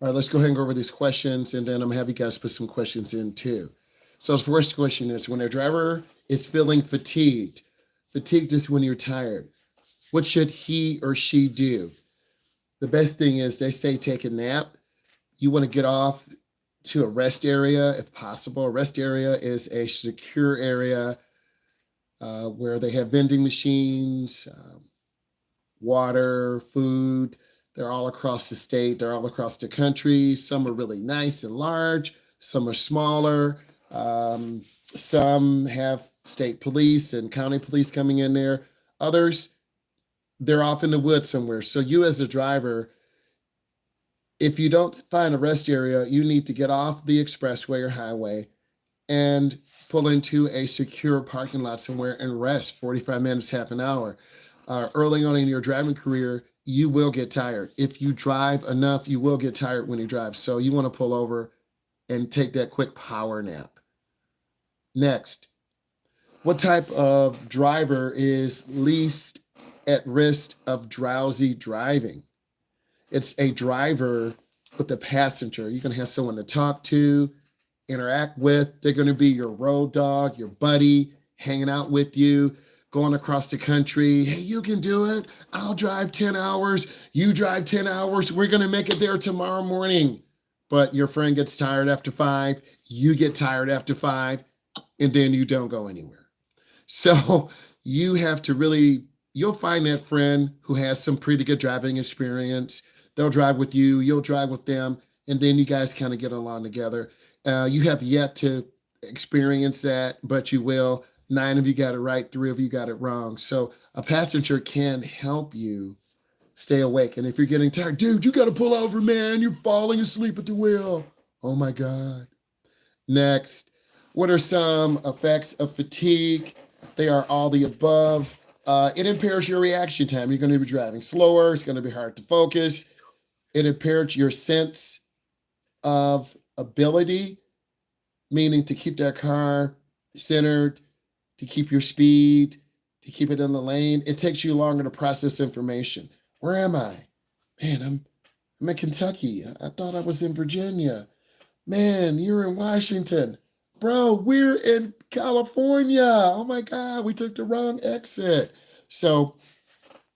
All right, let's go ahead and go over these questions, and then I'm going to have you guys put some questions in too. So the first question is, when a driver is feeling fatigued, fatigued is when you're tired, what should he or she do? The best thing is they say take a nap. You want to get off to a rest area if possible. A rest area is a secure area where they have vending machines, water, food. They're all across the state, they're all across the country. Some are really nice and large, some are smaller. Some have state police and county police coming in there. Others, they're off in the woods somewhere. So, you as a driver, if you don't find a rest area, you need to get off the expressway or highway and pull into a secure parking lot somewhere and rest 45 minutes, half an hour. Early on in your driving career, you will get tired. If you drive enough, you will get tired when you drive. So you want to pull over and take that quick power nap. Next, what type of driver is least at risk of drowsy driving? It's a driver with a passenger. You're going to have someone to talk to, interact with. They're going to be your road dog, your buddy, hanging out with you, going across the country. Hey, you can do it. I'll drive 10 hours. You drive 10 hours. We're going to make it there tomorrow morning. But your friend gets tired after 5. You get tired after 5, and then you don't go anywhere. So you have to really, you'll find that friend who has some pretty good driving experience. They'll drive with you. You'll drive with them. And then you guys kind of get along together. You have yet to experience that, but you will. 9 of you got it right, 3 of you got it wrong. So a passenger can help you stay awake. And if you're getting tired, dude, you got to pull over, man. You're falling asleep at the wheel. Oh my God. Next, what are some effects of fatigue? They are all the above. It impairs your reaction time. You're going to be driving slower. It's going to be hard to focus. It impairs your sense of ability, meaning to keep that car centered, to keep your speed, to keep it in the lane. It takes you longer to process information. Where am I? Man, I'm in Kentucky. I thought I was in Virginia. Man, you're in Washington. Bro, we're in California. Oh my God, we took the wrong exit. So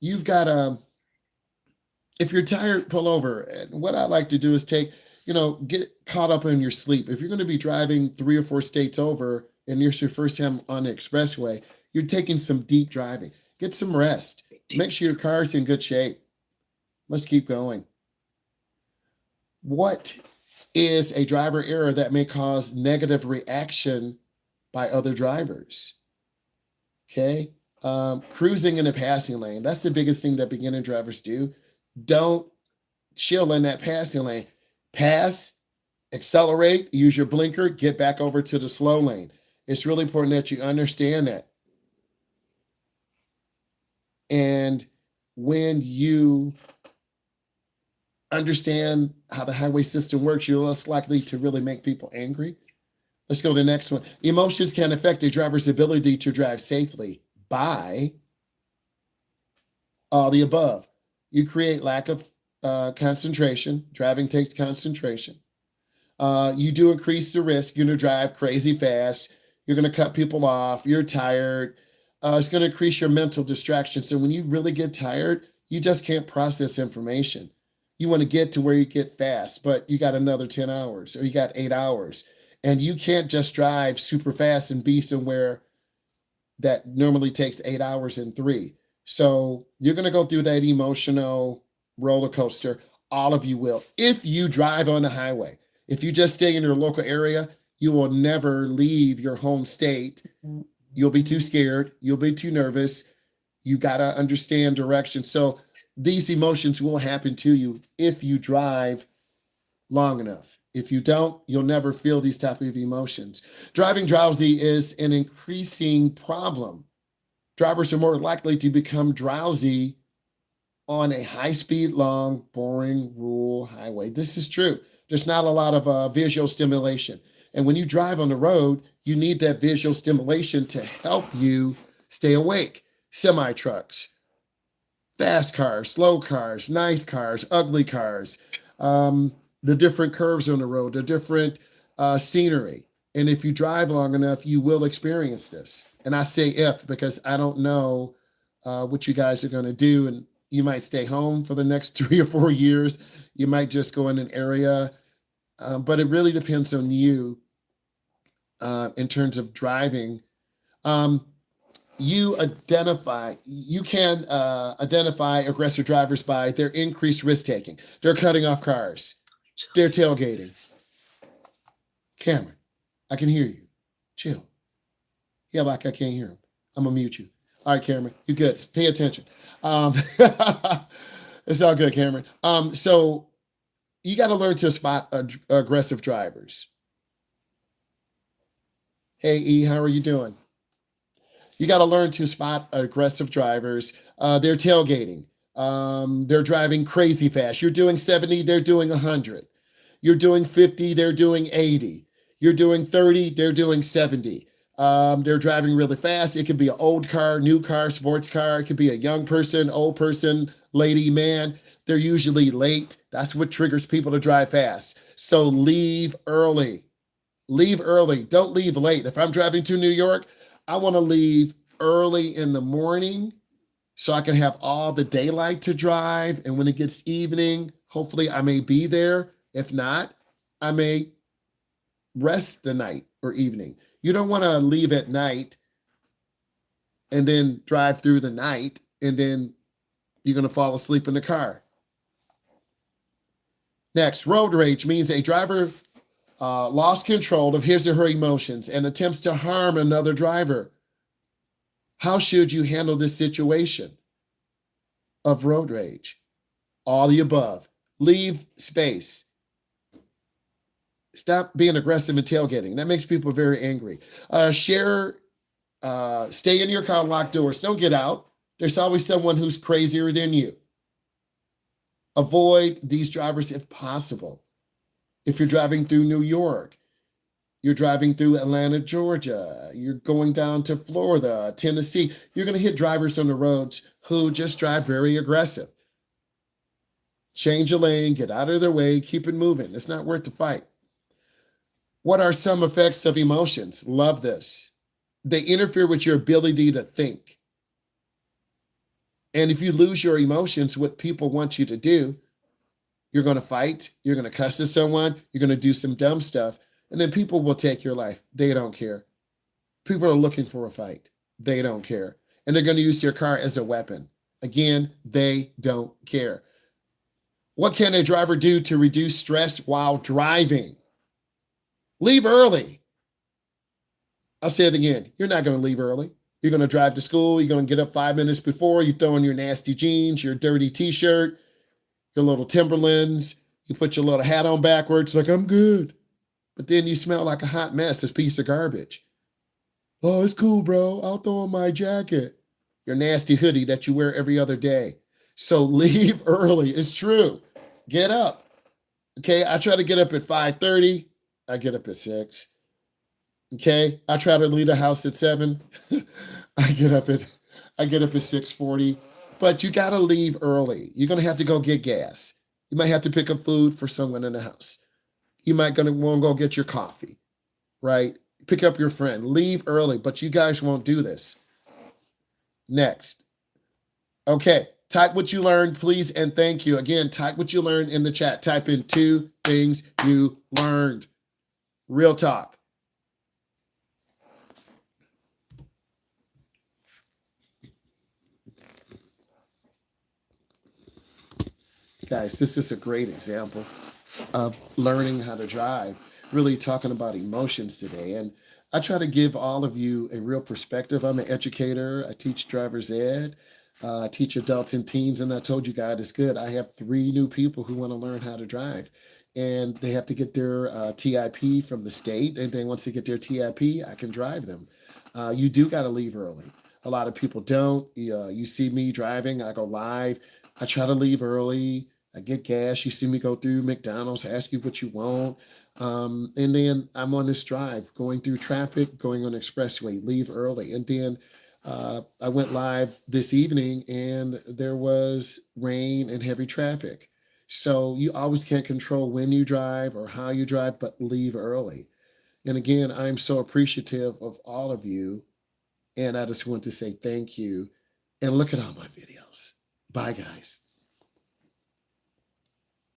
you've got to, if you're tired, pull over. And what I like to do is get caught up in your sleep. If you're going to be driving 3 or 4 states over and it's your first time on the expressway, you're taking some deep driving. Get some rest. Make sure your car's in good shape. Let's keep going. What is a driver error that may cause negative reaction by other drivers? Okay. Cruising in a passing lane. That's the biggest thing that beginner drivers do. Don't chill in that passing lane. Pass, accelerate, use your blinker, get back over to the slow lane. It's really important that you understand that. And when you understand how the highway system works, you're less likely to really make people angry. Let's go to the next one. Emotions can affect a driver's ability to drive safely by all the above. You create lack of concentration. Driving takes concentration. You do increase the risk. You're going to drive crazy fast. You're going to cut people off. You're tired. It's going to increase your mental distraction. So when you really get tired, you just can't process information. You want to get to where you get fast, but you got another 10 hours or you got 8 hours. And you can't just drive super fast and be somewhere that normally takes 8 hours in 3. So you're going to go through that emotional roller coaster. All of you will. If you drive on the highway, if you just stay in your local area, you will never leave your home state. You'll be too scared. You'll be too nervous. You got to understand direction. So these emotions will happen to you if you drive long enough. If you don't, you'll never feel these type of emotions. Driving drowsy is an increasing problem. Drivers are more likely to become drowsy on a high-speed, long, boring, rural highway. This is true. There's not a lot of visual stimulation. And when you drive on the road, you need that visual stimulation to help you stay awake. Semi-trucks, fast cars, slow cars, nice cars, ugly cars. the different curves on the road, the different scenery. And if you drive long enough, you will experience this. And I say if because I don't know what you guys are going to do. And you might stay home for the next 3 or 4 years. You might just go in an area. But it really depends on you in terms of driving. Um, you can identify aggressive drivers by their increased risk taking. They're cutting off cars. They're tailgating. Cameron, I can hear you. Chill. Yeah, like I can't hear him. I'm gonna mute you. All right, Cameron, you good. Pay attention. Um, it's all good, Cameron. So you got to learn to spot aggressive drivers. Hey, E, how are you doing? You got to learn to spot aggressive drivers. They're tailgating. They're driving crazy fast. You're doing 70, they're doing 100. You're doing 50, they're doing 80. You're doing 30, they're doing 70. They're driving really fast. It could be an old car, new car, sports car. It could be a young person, old person, lady, man. They're usually late. That's what triggers people to drive fast. So leave early. Leave early. Don't leave late. If I'm driving to New York, I want to leave early in the morning so I can have all the daylight to drive. And when it gets evening, hopefully I may be there. If not, I may rest the night or evening. You don't want to leave at night and then drive through the night and then you're going to fall asleep in the car. Next, road rage means a driver lost control of his or her emotions and attempts to harm another driver. How should you handle this situation of road rage? All the above. Leave space. Stop being aggressive and tailgating. That makes people very angry. Stay in your car, lock doors. Don't get out. There's always someone who's crazier than you. Avoid these drivers if possible. If you're driving through New York, you're driving through Atlanta, Georgia, you're going down to Florida, Tennessee, you're going to hit drivers on the roads who just drive very aggressive. Change a lane, get out of their way, keep it moving. It's not worth the fight. What are some effects of emotions? Love this. They interfere with your ability to think. And if you lose your emotions, what people want you to do, you're going to fight, you're going to cuss at someone, you're going to do some dumb stuff, and then people will take your life. They don't care. People are looking for a fight. They don't care. And they're going to use your car as a weapon. Again, they don't care. What can a driver do to reduce stress while driving? Leave early. I'll say it again. You're not going to leave early. You're going to drive to school. You're going to get up 5 minutes before. You throw in your nasty jeans, your dirty t-shirt, your little Timberlands. You put your little hat on backwards like, I'm good. But then you smell like a hot mess, this piece of garbage. Oh, it's cool, bro. I'll throw on my jacket. Your nasty hoodie that you wear every other day. So leave early. It's true. Get up. Okay, I try to get up at 5:30. I get up at 6. Okay, I try to leave the house at 7. I get up at 6:40. But you got to leave early. You're going to have to go get gas. You might have to pick up food for someone in the house. You might want to go get your coffee, right? Pick up your friend. Leave early, but you guys won't do this. Next. Okay, type what you learned, please, and thank you. Again, type what you learned in the chat. Type in 2 things you learned. Real talk. Guys, this is a great example of learning how to drive, really talking about emotions today. And I try to give all of you a real perspective. I'm an educator. I teach driver's ed. I teach adults and teens. And I told you guys it's good. I have 3 new people who want to learn how to drive. And they have to get their TIP from the state. And then once they get their TIP, I can drive them. You do got to leave early. A lot of people don't. You see me driving, I go live. I try to leave early. I get gas. You see me go through McDonald's, ask you what you want. And then I'm on this drive, going through traffic, going on expressway, leave early. And then I went live this evening and there was rain and heavy traffic. So you always can't control when you drive or how you drive, but leave early. And again, I'm so appreciative of all of you. And I just want to say thank you. And look at all my videos. Bye, guys.